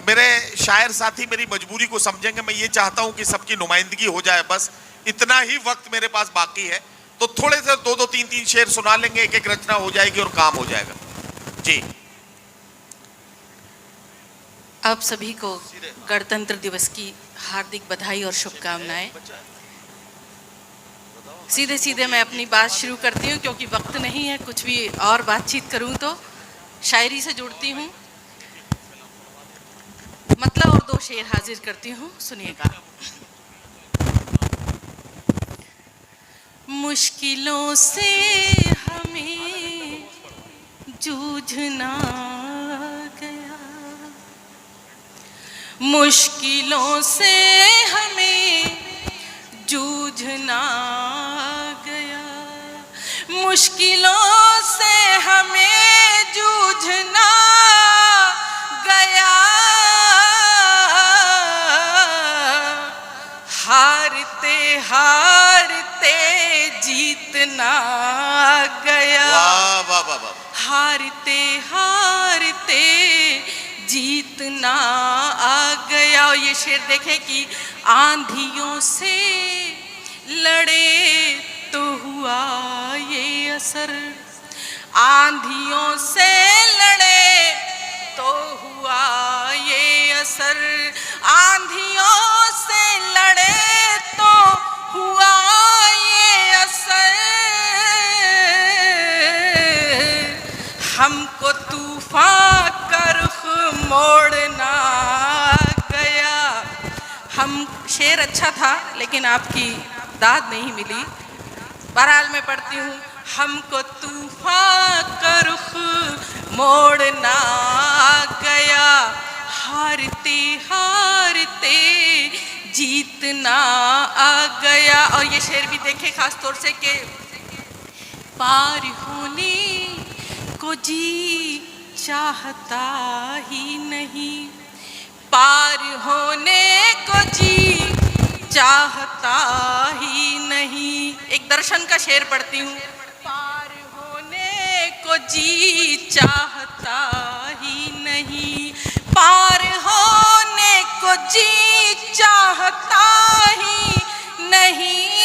मेरे शायर साथी मेरी मजबूरी को समझेंगे, मैं ये चाहता हूं कि सबकी नुमाइंदगी हो जाए, बस इतना ही वक्त मेरे पास बाकी है, तो थोड़े से दो दो तीन तीन शेर सुना लेंगे, एक एक रचना हो जाएगी और काम हो जाएगा। जी। आप सभी को गणतंत्र दिवस की हार्दिक बधाई और शुभकामनाएं। सीधे सीधे मैं अपनी बात शुरू करती हूँ, क्योंकि वक्त नहीं है कुछ भी और बातचीत करूँ तो। शायरी से जुड़ती हूँ, मतलब और दो शेर हाजिर करती हूँ, सुनिएगा। मुश्किलों से हमें जूझना गया, मुश्किलों से हमें जूझना गया, मुश्किलों से हमें जूझना गया, हारते हारते जीतना गया। वाह वाह वाह वाह। हारते हारते जीतना आ गया। और ये शेर देखें कि आंधियों से लड़े तो हुआ ये असर, आंधियों से लड़े तो हुआ ये असर, आंधियों से लड़े तो हुआ ये असर, हमको तूफान का रुख मोड़ना गया। हम शेर अच्छा था लेकिन आपकी दाद नहीं मिली। बहरहाल मैं पढ़ती हूँ, हमको तूफान का रुख मोड़ना गया, हारते हारते जीतना आ गया। और ये शेर भी देखे खास तौर से कि पार होने को जी चाहता ही नहीं, पार होने को जी चाहता ही नहीं। एक दर्शन का शेर पढ़ती हूँ, पार होने को जी चाहता ही नहीं, पार होने को जी चाहता ही नहीं,